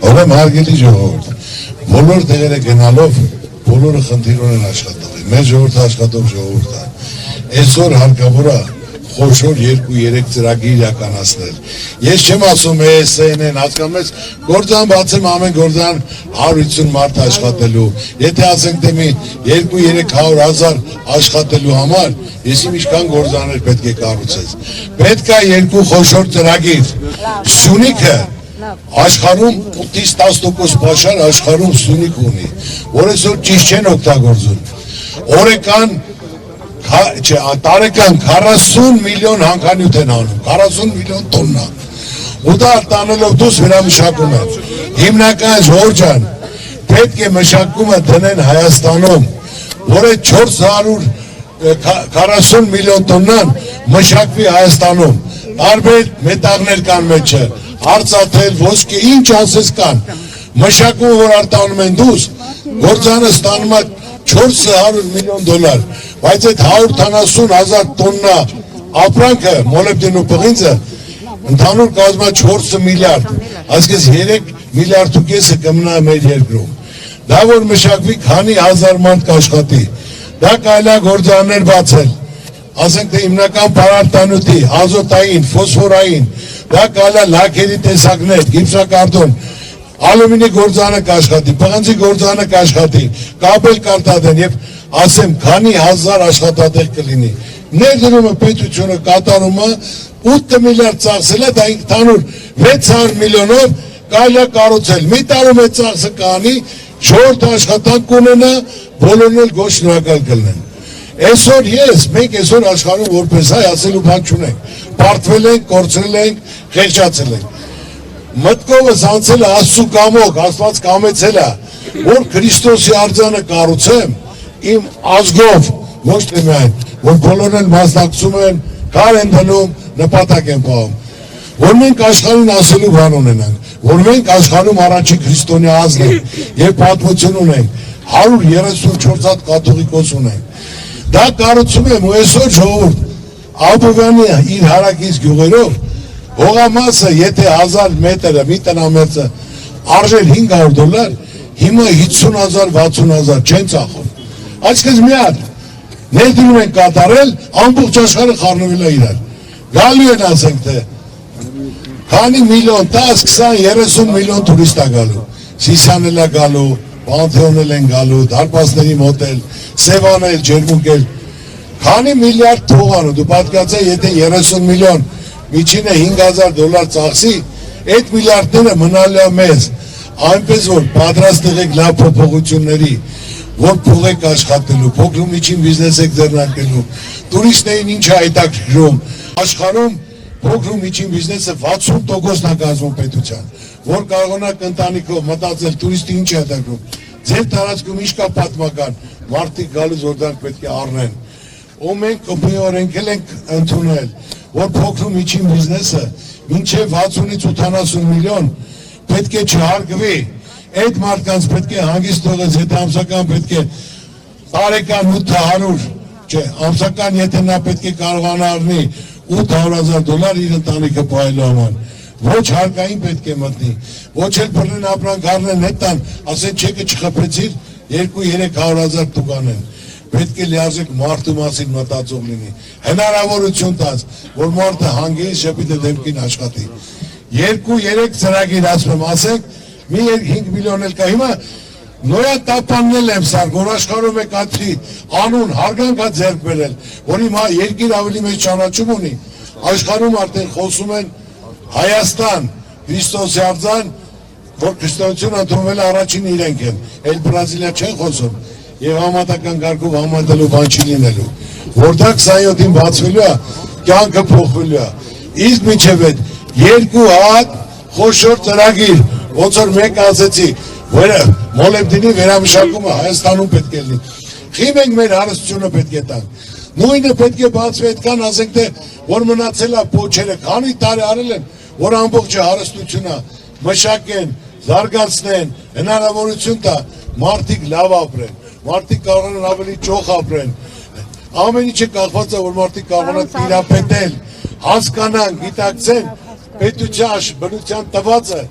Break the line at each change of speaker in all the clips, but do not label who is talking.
Ուրեմն հարգելի ժողովուրդ, բոլոր տեղերը գնալով բոլորը խնդիր ունեն աշխատել։ Մեր ժողովուրդը աշխատող ժողովուրդ է։ Այսօր հարկավոր է խոշոր 2-3 ծրագիր իրականացնել։ Ես չեմ ասում ESN-ն, հասկանում ես, գործան բացեմ ամեն գործան 150 մարդ աշխատելու։ Եթե ասենք թե մի 2-300 հազար աշխատելու համար, ես ինչքան գործաներ պետք է կառուցես։ Պետք է 2 խոշոր ծրագիր։ Սյունիքը աշխարհում 8-ից 10% պաշար աշխարհում Սյունիք ունի, որ այսօր ճիշտ չեն օգտագործում։ Օրեկան տարեկան 40 միլիոն հանքանյութ են անում, 40 միլիոն տոննա։ Ու դա տանելով դուրս վերամշակում են։ Հիմնական ժողովուրդ ջան, պետք է մշակումը դնեն Հայաստանում, որ այդ 440 միլիոն տոննան մշակվի Հայաստանում։ Տարբեր մետաղներ կան մեջը, արծաթել, ոսկե, ինչ ասես կան։ Մշակումը, որ արտանում են դուրս, գործանը ստանում է 400 միլիոն դոլար, բայց այդ 170 հազար տոննա ապրանքը, մոլեբդենու պղինձը, ընդհանուր կազմա 4 միլիարդ, այսպես 3 միլիարդ ու կեսը կմնա մեր երկրում։ Դա որ մշակվի քանի հազար մարդ կաշխատի, դա կարելի է գործարաններ բացել, ասենք թե հիմնական պարարտանյութի, ազոտային, ֆոսֆորային, դա կարելի է լաքերի տեսակներ, գիպսակարտոն, ալումինի գործարանը կաշխատի, պղնձի գործարանը կաշխատի, կաբել կարտադրեն եւ ասեմ քանի հազար աշխատատեղ կլինի։ Ներդրումը պետությունը կատարումը 8 միլիարդ ծախսել է, դա ընդհանուր 600 միլիոնով կարելի է կառուցել։ Մի տարում այդ ծախսը կանի, ժողովուրդը աշխատանք կունենա, բոլորն էլ գոհ շնորհակալ կլինեն։ Այսօր մենք այսօր աշխարհում որպես հայ ասելու բան չունենք։ Պարտվել ենք, կորցրել ենք, խեղճացել ենք։ Մտքովս անցել է Աստծու կամոք, Աստված կամեցել է, որ Քրիստոսի արձանը կառուցեմ իմ ազգով, ոչ թե միայն, որ բոլորն էլ մասնակցում են, կար են դնում, նպատակ են պահում, որ մենք աշխարհին ասելու բան ունենանք, որ մենք աշխարհում առաջի քրիստոնյա ազգ ենք եւ պատմություն ունենք, 134 հատ կաթողիկոս ունենք։ Դա կառուցում եմ ու այսօր ժողովուրդ Աբովյանը իր հարակից գյուղերով հողամասը, եթե 1000 մետրը մի տնամերձը արժեր 500 դոլար, հիմա 50,000, 60,000 չեն ծախում։ Այսպես մի հատ ներդրում են կատարել, ամբողջ աշխարհը խառնվել է իրար։ Գալու են ասենք թե քանի միլիոն, 10, 20, 30 միլիոն տուրիստ է գալու։ Սիսիան էլ է գալու, Պանթեոն են գալու, դարպասների մոտ էլ, Սևան էլ, Ջերմուկ էլ։ Քանի միլիարդ թողանում, դու պատկացա, եթե 30 միլիոն միջինը 5000 դոլար ծախսի, այդ միլիարդները մնալու է մեզ, այնպես որ պատրաստ եղեք լավ փոփոխությունների, որ փող եք աշխատելու, փոքր ու միջին բիզնես եք ձեռնարկելու, տուրիստներին ինչ է հետաքրքրում, աշխարհում փոքր ու միջին բիզնեսը 60%-ն է կազմում պետության, որ կարողանաք ընտանիքով մտածել տուրիստի ինչ է հետաքրքրում, ձեր տարածքում ինչ կա պատմական, մարդիկ գալուց որ դրանք պետք է առնեն, ու մենք կոպիորենքել ենք ընդունել, որ փոքր ու միջին բիզնեսը մինչև 60-ից 80 միլիոն պետք է չհարգվի, այդ մարդկանց պետք է հանգիստ թողես, եթե ամսական պետք է տարեկան 800, չէ, ամսական եթե նա պետք է կարողանա առնի 800,000 դոլար իր ընտանիքը պահելու համար, ոչ հարկային պետք է մտնի, ոչ էլ բռնեն ապրանք առնեն հետան, ասեն չեկը չխփեցիր, 200-300,000 տուգանեն, պետք է լիարժեք մարդու մասին մտածող լինի, հնարավորություն տաց, որ մարդը հանգիստ շփիթը դեմքին աշխատի, 2-3 ծրագիր ասում ասենք, մի 5 միլիոն էլ կա, հիմա նոյա տապաննել եմ սարք, որ աշխարհում եք ատրի, անուն, հարգանք է ձեռք բերել, որ հիմա երկիր ավելի մեծ ճանաչում ունի, աշխարհում արդեն խոսում են Հայաստան, Քրիստոսի արձան, որ քրիստոնեությունը ընդունվել է առաջին իրենք են, էլ Բրազիլիա չեն խոսում, եւ համատական կարգով համատելու բան չի լինելու, որտեղ 27-ին բացվելու է, կյանքը փոխվելու է, իսկ մինչև այդ 2 հատ խոշոր ծրագիր, ոնց որ մեկ ասեցի, որ մոլեբդենի վերամշակումը Հայաստանում պետք է լինի, խիմենք մեր հարստությունը պետք է տանք, նույնը պետք է բացվի այդքան ասենք թե, որ մնացել է փոչերը, քանի տարի արել են, որ ամբողջը հարստությունը մշակեն, զարգացնեն, հնարավորություն տա, մարդիկ լավ ապրեն, մարդիկ կարողանան ավելի ճոխ ապրեն, ամեն ինչը կախված է, որ մարդիկ կարողանան տիրապետել, հասկանան, գիտակցեն, պետության բնության տվածը,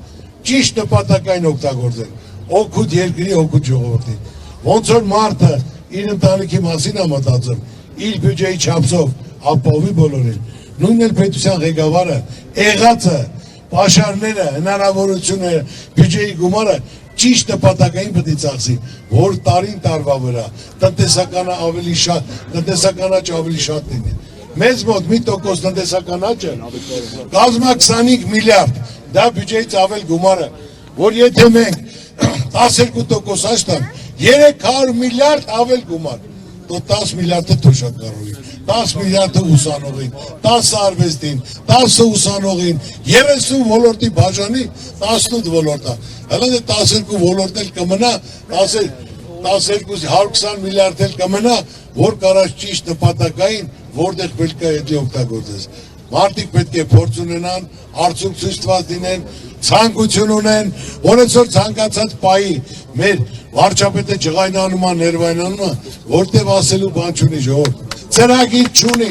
ճիշտ նպատակային օգտագործել, օգուտ երկրի, օգուտ ժողովրդի։ Ոնց որ մարդը իր ընտանիքի մասին է մտածում, իր բյուջեի չափսով ապահովի բոլորին, նույնն էլ պետության ղեկավարը, եղածը, պաշարները, հնարավորությունները, բյուջեի գումարը ճիշտ նպատակային պետք է ծախսի, որ տարին տարվա վրա տնտեսական աճ ավելի շատ լինի։ Մեզ մոտ 1% տնտեսական աճը կազմա 25 միլիարդ, դա բյուջեից ավել գումարը, որ եթե մենք 12% աճ տանք, 300 միլիարդ ավել գումար, તો 10 միլիարդը թոշակառուի, 10 միլիարդը ուսանողին, 10 արվեստին, 10 ուսանողին, 30 ոլորտի բաժանի, 18 ոլորտա, հələ դե 12 ոլորտ էլ կմնա, 120 միլիարդ էլ կմնա, որ կարած ճիշտ նպատակային, որտեղ պետք է էդի օգտագործես։ Մարդիկ պետք է փորձ ունենան, արդյունք ցույց տված լինեն, ցանկություն ունեն, որից որ ցանկացած պայի մեր վարչապետը ջղայնանում է, ներվայնանում է, որտեղ ասելու բան չունի ժողովուրդ։ Ծրագիր չունի։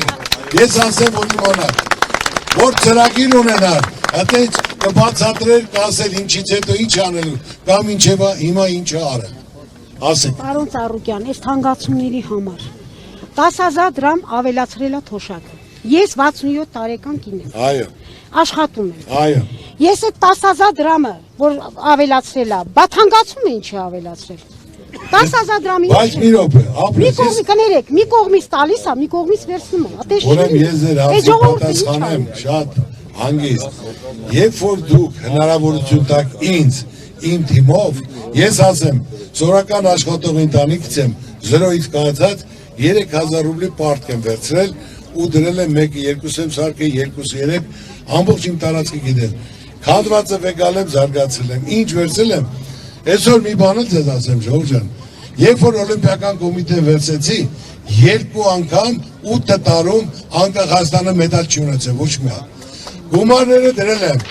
Ես ասեմ, որ իմանաք, որ ծրագիր ունենար, այդպես կբացատրեր, կասել ինչից հետո ինչ անելու, կամ ինչև հիմա ինչ արել։ Ասեք։
Պարոն Ծառուկյան, այս թանկացումների համար 10,000 դրամ ավելացրել է թոշակը։ Ես 67 տարեկան կին եմ։
Այո։
Աշխատում եմ։
Այո։
Ես այդ 10,000 դրամը, որ ավելացրել է, բա թանկացում է ինչ է ավելացրել։ 10,000 դրամի։
Բայց մի րոպե,
մի կողմի կներեք, մի կողմից տալիս է, մի կողմից վերցնում է։ Այդպես չի։
Ուրեմն ես ձեր հարցին պատասխանեմ շատ հանգիստ։ Երբ որ դուք հնարավորություն տաք ինձ, իմ թիմով, ես ասեմ, սորական աշխատող ընտանիքից եմ 0-ից կայացած 3000 ռուբլի պարտք եմ վերցրել ու դրել եմ 1-2 եմ սարքել 2-3 ամբողջ իմ տարածքի գիտել։ Քանդվածը վեկալ եմ, զարգացրել եմ, ինչ վերցրել եմ։ Այսօր մի բան էլ ձեզ ասեմ, ժողովուրդ ջան, երբ որ օլիմպիական կոմիտեն վերցեցի, 2 անգամ 8 տարում անկախ Հայաստանը մեդալ չի ունեցել, ոչ մի հատ։ Գումարները դրել եմ,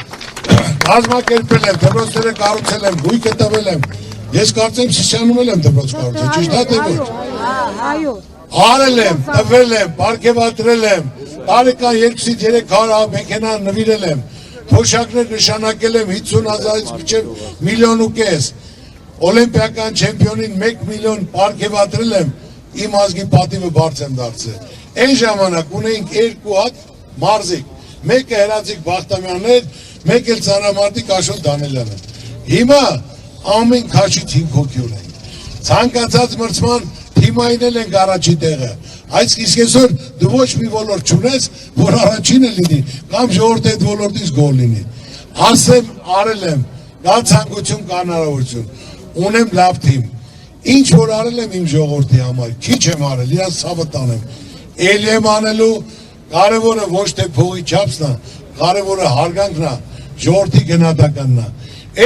կազմակերպել եմ, դպրոցները կառուցել եմ, գույքը տվել եմ։ Ես կարծեմ Սիսիանում եմ դպրոց կառուցել, ճիշտ է թե ոչ։
Այո։
Արել եմ, տվել եմ, պարգևատրել եմ, տարեկան 2-ից 300 մեքենա նվիրել եմ, թոշակներ նշանակել եմ 50,000-ից մինչև 1,5 միլիոն, օլիմպիական չեմպիոնին 1 միլիոն պարգևատրել եմ, իմ ազգի պատիվը բարձր եմ դարձրել։ Այն ժամանակ ունեինք 2 հատ մարզիկ, մեկը Հերացիկ Բախտամյանն էր, մեկ էլ Ծանրամարտիկ Աշոտ Դանելյանը։ Հիմա ամեն քաշի թիմ հոգյուր են։ Ցանկացած մրցման թիմային ենք առաջի տեղը։ Այս իսկ այսօր դու ոչ մի ոլորտ չունես, որ առաջինը լինի, կամ ժողովրդի այդ ոլորտից գոլ լինի։ Ասեմ, արել եմ, կա ցանկություն, կա հնարավորություն։ Ունեմ լավ թիմ։ Ինչ որ արել եմ իմ ժողովրդի համար, քիչ եմ արել, իրաց ցավը տանեմ։ Էլի եմ անելու, կարևորը ոչ թե փողի չափսն է, կարևորը հարգանքն է, ժողովրդի գնահատականն է։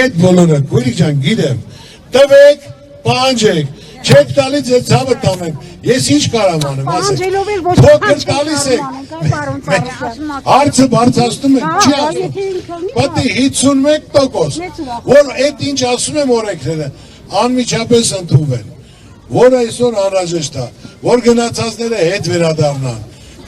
Այդ բոլորը, քույրիկ ջան, գիտեմ, տվեք, պահանջեք, չեք տալիս այդ ցավը տանեմ, ես ինչ կարամ անեմ, ասեք, փոքր տալիս եք, հարցը բարձրացնում եք, չի ասում, պետք է 51%, որ այդ ինչ ասում եմ օրենքները, անմիջապես ընդունվեն, որ այսօր անհրաժեշտ է, որ գնացածները հետ վերադառնան,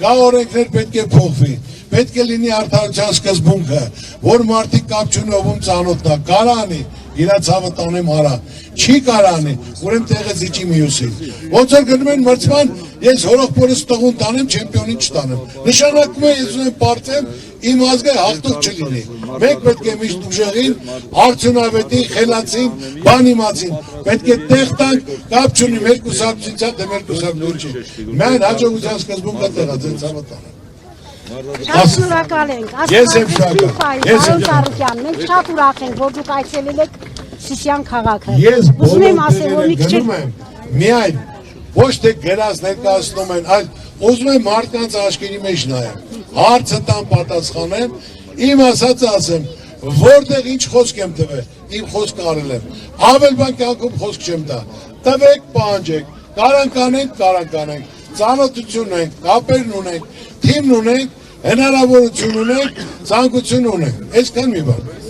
կա օրենքներ պետք է փոխվի, պետք է լինի արդարության սկզբունքը, որ մարդիկ կապ չունի ում ծանոթնա, կարանի, իրա ցավը տանեմ արա, չի կարանի, ուրեմն տեղը զիջի մյուսին։ Ոնց որ գնում են մրցման, ես հորողբորս տղուն տանեմ, չեմպիոնին չտանեմ։ Նշանակում է ես ունեմ պարտեմ, իմ ազգը հաղթող չլինի։ Մենք պետք է միշտ ուժեղին, արդյունավետին, խելացին, բան իմացին, պետք է տեղ տանք, կապ չունի մեր կուսակցության, դե մեր կուսակցություն չի։ Մեր հաջողության սկզբունքը տեղը ձեր ցավը տանեմ։
Շատ շնորհակալ ենք։
Ես եմ շնորհակալ։
Պարոն Ծառուկյան, մենք շատ ուրախ ենք, որ դուք այցելել եք Սիսիան քաղաքը։
Ես
ուզում եմ ասել, որ մի քիչ
գնում եմ, միայն ոչ թե գրած ներկայացնում են, այլ ուզում եմ մարդկանց աչքերի մեջ նայեմ, հարցը տան պատասխանեմ, իմ ասածը ասեմ, որտեղ ինչ խոսք եմ տվել, իմ խոսքը արել եմ, ավել բան կյանքում խոսք չեմ տա, տվեք, պահանջեք, կարանկանենք, ծանոթություն ունենք, կապերն ունենք, թիմն ունենք, հնարավորություն ունենք, ցանկություն ունենք, այսքան մի բան։